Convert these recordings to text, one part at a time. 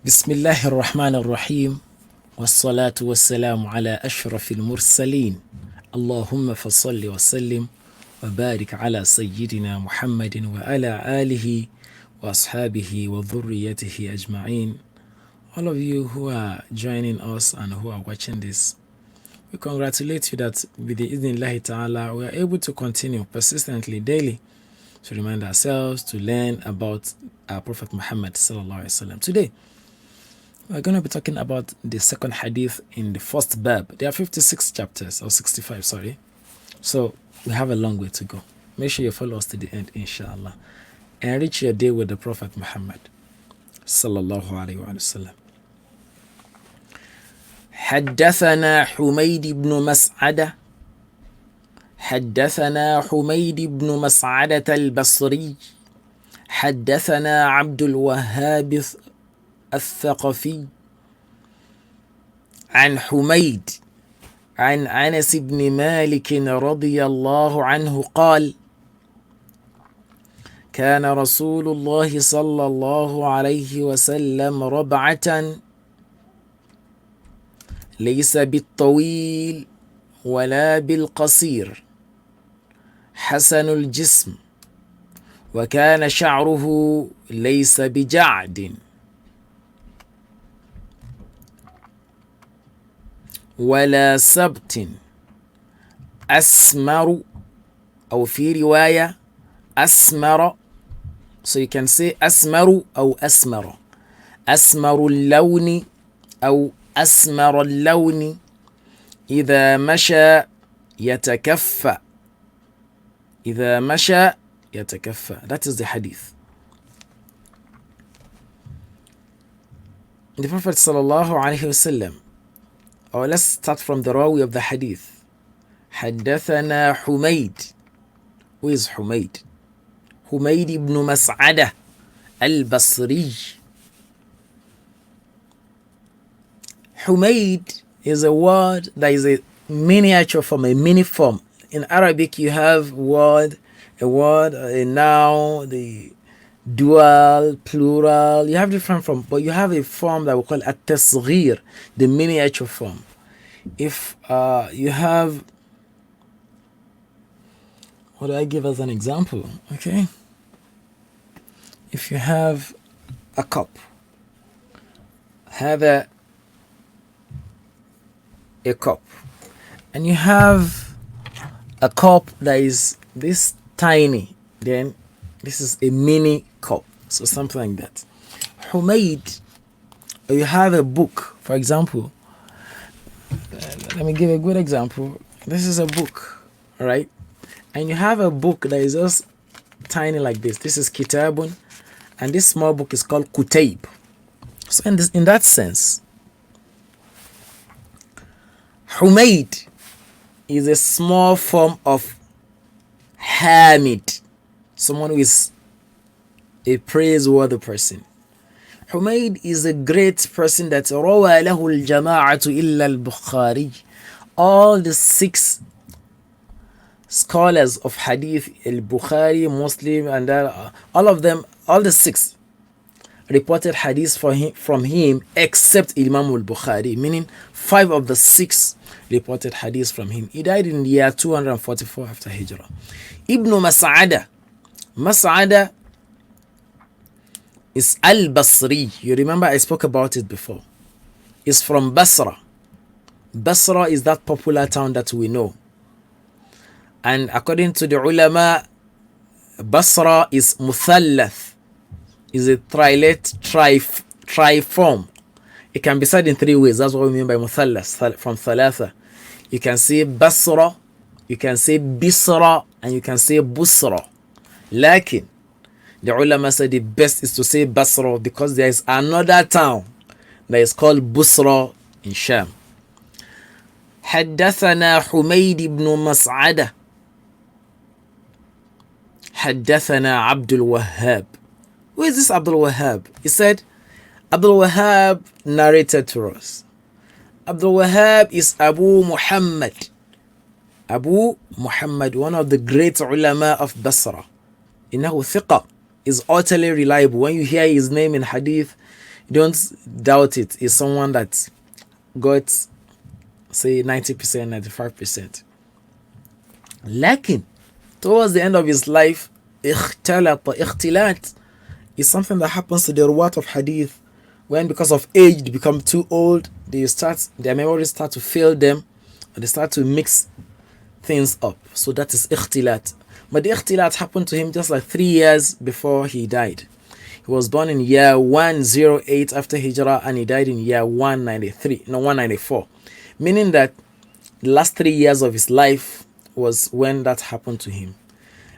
بسم الله الرحمن الرحيم والصلاة والسلام على أشرف المرسلين اللهم فصل وسلم وبارك على سيدنا محمد وعلى آله وأصحابه وذريته أجمعين. All of you who are joining us and who are watching this, we congratulate you that with the Idhnillahi Ta'ala we are able to continue persistently daily to remind ourselves to learn about our Prophet Muhammad Sallallahu Alaihi Wasallam. Today we're going to be talking about the second hadith in the first bab. There are 56 chapters, or 65, sorry. So we have a long way to go. Make sure you follow us to the end, inshallah. Enrich your day with the Prophet Muhammad sallallahu alayhi wa sallam. حدثنا حميد بن مسعدة حدثنا حميد بن مسعدة البصري حدثنا عبد الوهاب الثقفي عن حميد عن أنس بن مالك رضي الله عنه قال كان رسول الله صلى الله عليه وسلم ربعة ليس بالطويل ولا بالقصير حسن الجسم وكان شعره ليس بجعد ولا سبط أسمر أو في رواية أسمر. So you can say أسمر أو أسمر. أسمر اللون أو أسمر اللون إذا مشى يتكفى. إذا مشى يتكفى. That is the hadith. The Prophet sallallahu alayhi wa sallam, or let's start from the rawi of the hadith. حدثنا حميد. Who is حميد? حميد ibn مسعدة البصري. حميد is a word that is a miniature form, a mini form. In Arabic you have a noun, the dual, plural, you have different forms, but you have a form that we call at-tasghir, the miniature form. If you have, what do I give as an example? Okay, if you have a cup, have a cup, and you have a cup that is this tiny, then this is a mini cup, so something like that. Humaid, or you have a book, for example. Let me give a good example. This is a book, right? And you have a book that is just tiny like this. This is kitabun, and this small book is called kutayb. So in that sense, Humaid is a small form of Hamid, someone who is a praiseworthy person. Humaid is a great person that روى له الجماعة إلا البخاري. All the 6 scholars of hadith, al-Bukhari, Muslim, and all of them, all the 6 reported hadith from him except Imam al-Bukhari, meaning 5 of the 6 reported hadith from him. He died in the year 244 after Hijrah. Ibn Mas'ada. Mas'ada is al-Basri. You remember I spoke about it before. It's from Basra. Basra is that popular town that we know. And according to the ulama, Basra is muthallath, is a trilate, triform. It can be said in 3 ways. That's what we mean by muthallath, from thalatha. You can say Basra, you can say Bisra, and you can say Busra. Lakin, the ulama said the best is to say Basra because there is another town that is called Busra in Sham. حدثنا حميد بن مسعدة حدثنا عبد الوهاب. Who is this Abdul Wahhab? He said, Abdul Wahhab narrated to us. Abdul Wahhab is Abu Muhammad. Abu Muhammad, one of the great ulama of Basra. إنه ثقة, is utterly reliable. When you hear his name in hadith, Don't doubt it. It's someone that got, say, 90%, 95%. Lakin, towards the end of his life, ikhtilat is something that happens to the ruwat of hadith when, because of age, they become too old, their memories start to fail them, and they start to mix things up. So that is ikhtilat. But the ikhtilat happened to him just like 3 years before he died. He was born in year 108 after Hijrah, and he died in year 194. Meaning that the last 3 years of his life was when that happened to him.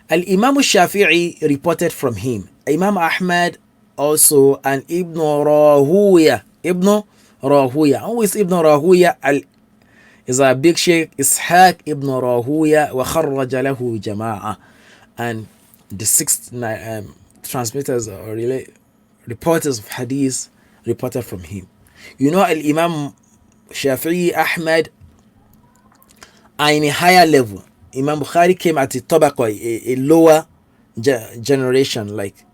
Al-Imam al-Shafi'i reported from him. Imam Ahmad also, and Ibn Rahuya. Who is Ibn Rahuya? Is a big sheikh, Ishaq ibn Rahuya, wa kharraja lahu jama'a. And the 6 transmitters or reporters of hadith reported from him. You know, Al-Imam Shafi'i, Ahmad are in a higher level. Imam Bukhari came at a tabaqa, a lower generation, like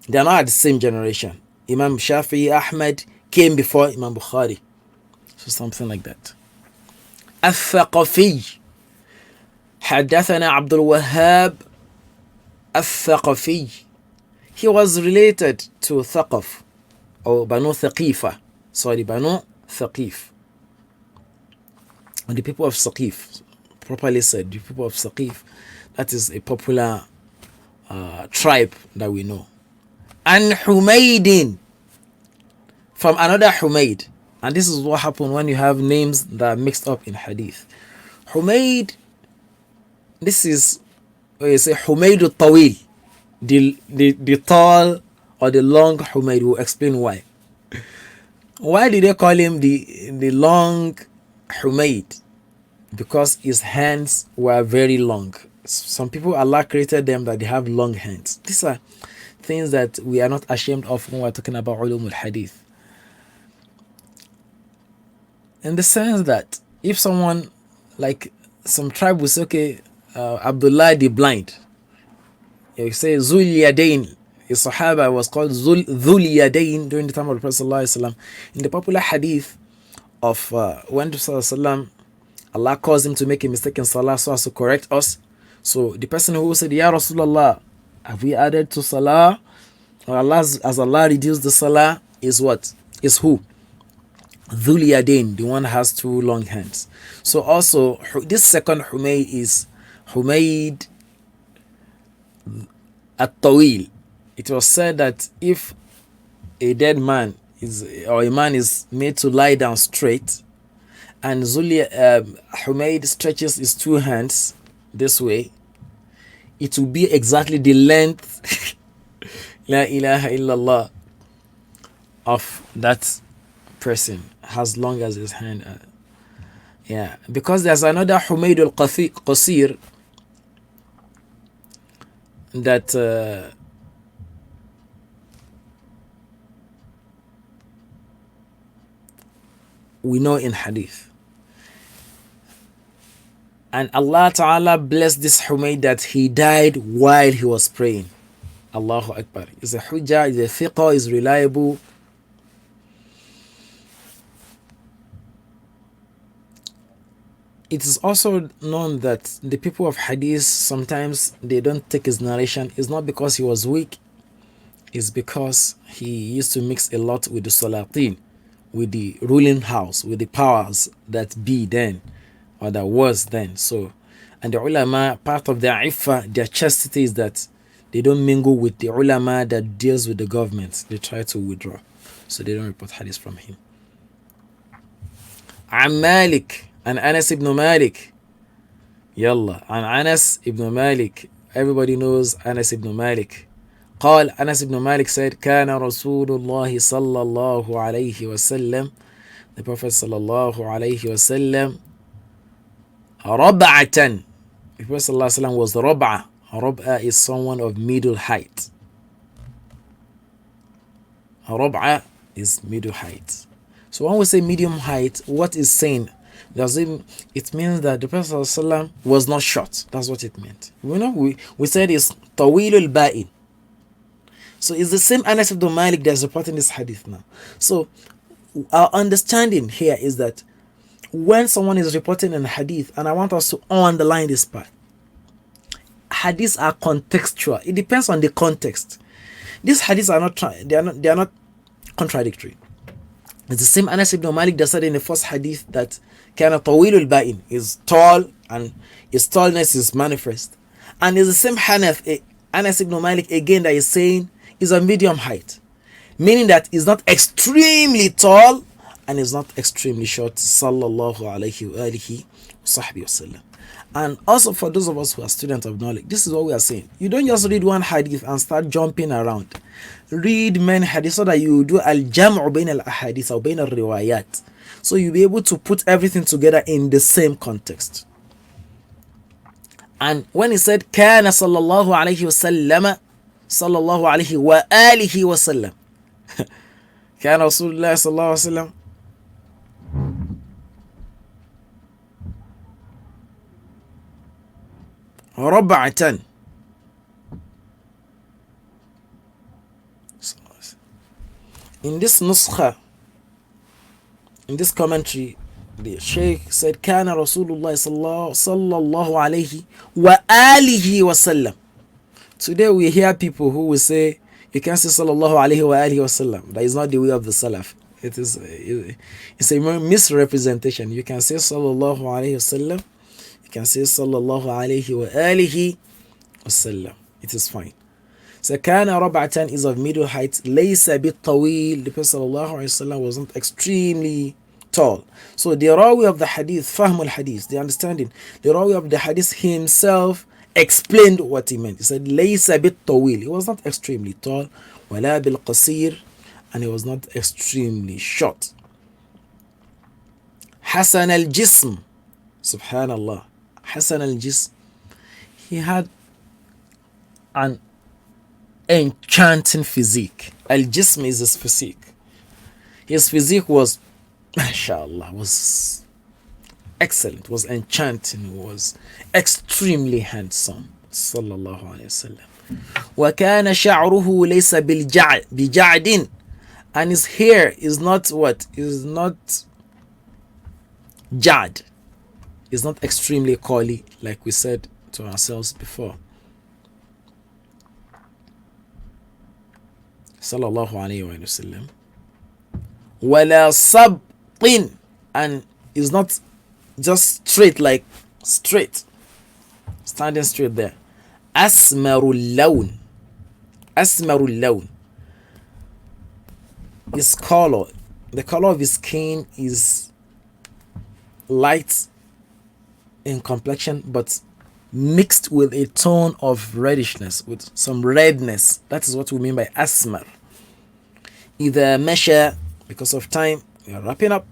they are not at the same generation. Imam Shafi'i, Ahmad came before Imam Bukhari. So something like that. الثقفي حدثنا عبد الوهاب الثقفي. He was related to Thaqaf or Banu Thaqifa. Banu Thaqif. And the people of Saqif, properly said, the people of Saqif, that is a popular tribe that we know. And Humaydin, from another Humayd. And this is what happened when you have names that are mixed up in hadith. Humayd, this is, you say Humayd al-Tawil, the tall or the long Humayd. Will explain why. Why did they call him the long Humayd? Because his hands were very long. Some people, Allah created them that they have long hands. These are things that we are not ashamed of when we're talking about ulum al-hadith. In the sense that if someone, like some tribe will say, okay, Abdullah the blind, you say Zul Yadain, a Sahaba was called Zul Yadain during the time of the Prophet ﷺ. In the popular hadith of when the Prophet, Allah caused him to make a mistake in Salah so as to correct us. So the person who said, Ya Rasulullah, have we added to Salah? Or Allah, as Allah reduced the Salah, is what? Is who? Dhul Yadain, the one has 2 long hands. So also, this second Humayd is Humayd at-Tawil. It was said that if a dead man or a man is made to lie down straight, and Humayd stretches his 2 hands this way, it will be exactly the length La ilaha illallah of that person, as long as his hand. Yeah, because there's another Humayd al-Qasir that we know in hadith. And Allah Ta'ala blessed this Humayd that he died while he was praying. Allahu Akbar. Is a hujjah, is a thiqah, is reliable. It is also known that the people of hadith, sometimes they don't take his narration. It's not because he was weak. It's because he used to mix a lot with the Salatin, with the ruling house, with the powers that be then, or that was then. So, and the ulama, part of their iffah, their chastity is that they don't mingle with the ulama that deals with the government. They try to withdraw. So they don't report hadith from him. An Malik, and Anas ibn Malik. Yalla, and Anas ibn Malik. Everybody knows Anas ibn Malik. قال Anas ibn Malik said, كان رسول الله صلى الله عليه وسلم, the Prophet صلى الله عليه وسلم, ربعة. The Prophet صلى الله عليه وسلم was ربعة. Rab'a is someone of middle height. Rab'a is middle height. So when we say medium height, what is saying? It means that the Prophet ﷺ was not short. That's what it meant. We said it's tawilul ba'in. So it's the same Anas ibn Malik that's reporting this hadith now. So our understanding here is that when someone is reporting an hadith, and I want us to underline this part, hadiths are contextual. It depends on the context. These hadiths are not contradictory. It's the same Anas ibn Malik that said in the first hadith that kana tawilul ba'in is tall and his tallness is manifest. And it's the same Anas ibn Malik again that is saying is a medium height, meaning that he's not extremely tall and is not extremely short. Sallallahu alayhi wa alihi wa sallam. And also for those of us who are students of knowledge, this is what we are saying. You don't just read one hadith and start jumping around. Read many hadith so that you do al-jam'u bain al-ahadith or bain al-riwayat. So you'll be able to put everything together in the same context. And when he said, kana sallallahu alayhi wa sallam, sallallahu alayhi wa alihi wa sallam. Kana Rasulullah sallallahu alayhi wa sallam. ربعة. In this nuskha, in this commentary, the Shaykh said, كان رسول الله صلى الله عليه وآله وسلم. Today we hear people who will say, you can't say sallallahu alayhi wa alihi wasallam. That is not the way of the Salaf. It's a misrepresentation. You can say sallallahu alayhi wasallam. You can say sallallahu alayhi wa alihi wasallam. It is fine. So kana rab'atan is of middle height. Laysa bit tawil. The Prophet sallallahu alayhi wasallam wasn't extremely tall. So the rawi of the hadith, fahm al hadith, the understanding, the rawi of the hadith himself explained what he meant. He said laysa bit tawil. He was not extremely tall. Wala bil qasir, and he was not extremely short. Hasan al jism. Subhanallah. Hasan al-Jism, he had an enchanting physique. Al-Jism is his physique. His physique was, mashallah, was excellent, was enchanting, was extremely handsome. Sallallahu alayhi wasallam. وَكَانَ شَعْرُهُ لَيْسَ بِجَعْدٍ, and his hair is not what? Is not jad. Is not extremely curly, like we said to ourselves before. Sallallahu alayhi wa sallam. Wala sabtin, and is not just straight, like straight, standing straight there. Asmarul lawn. Asmarul lawn. His color, the color of his skin is light in complexion, but mixed with a tone of reddishness, with some redness. That is what we mean by asmar. Either mesha, because of time, we are wrapping up.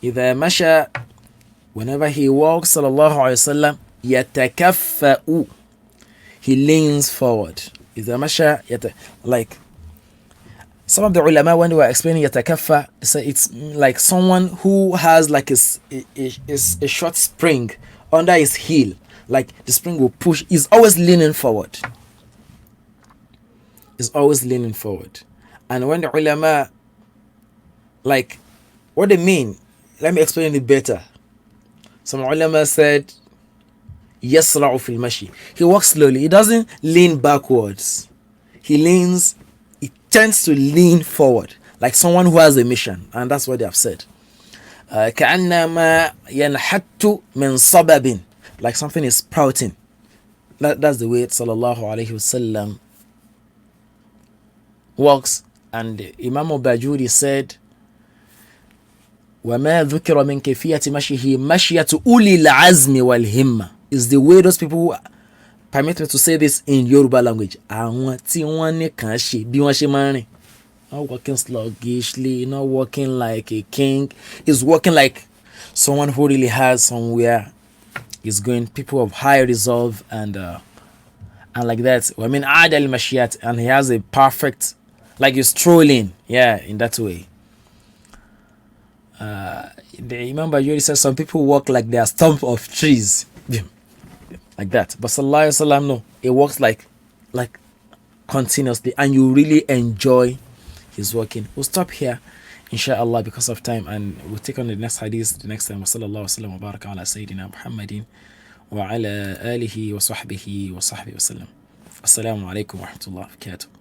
Either mesha, whenever he walks, sallallahu alayhi wasallam, yatakaffa'u, he leans forward. Either mesha, like some of the ulama, when they were explaining yatakaffa, say it's like someone who has like a short spring under his heel, like the spring will push. He's always leaning forward. He's always leaning forward. And when the ulama, like, what they mean, let me explain it better. Some ulama said, yasra'u fil mashi. He walks slowly. He doesn't lean backwards. He tends to lean forward, like someone who has a mission. And that's what they have said. كأنما ينحت من صبب, like something is sprouting. That's the way sallallahu alayhi wasallam walks. And Imam Bajuri said, وما ذكر من كيفية مشيه مشية أولي العزم والهمة, is the way those people who, permit me to say this in Yoruba language, àwọn tí wọ́n ní kàn ṣe bí wọ́n ṣe máa rìn. Not walking sluggishly, not walking like a king. He's walking like someone who really has somewhere he's going. People of high resolve and like that. I mean, adal mashiyat, and he has a perfect, like he's strolling, yeah, in that way. The Imam Bajuri says some people walk like they are stump of trees, like that. But sallallahu alaihi wasallam, no, he walks like continuously, and you really enjoy his working. We'll stop here, inshallah, because of time, and we'll take on the next hadith the next time. Wa sallallahu wasallam wa baraka ala Sayyidina Muhammadin wa ala alihi wa sahbihi wa sahbihi wa sallam. Assalamu alaikum wa rahmatullahi wa barakatuh.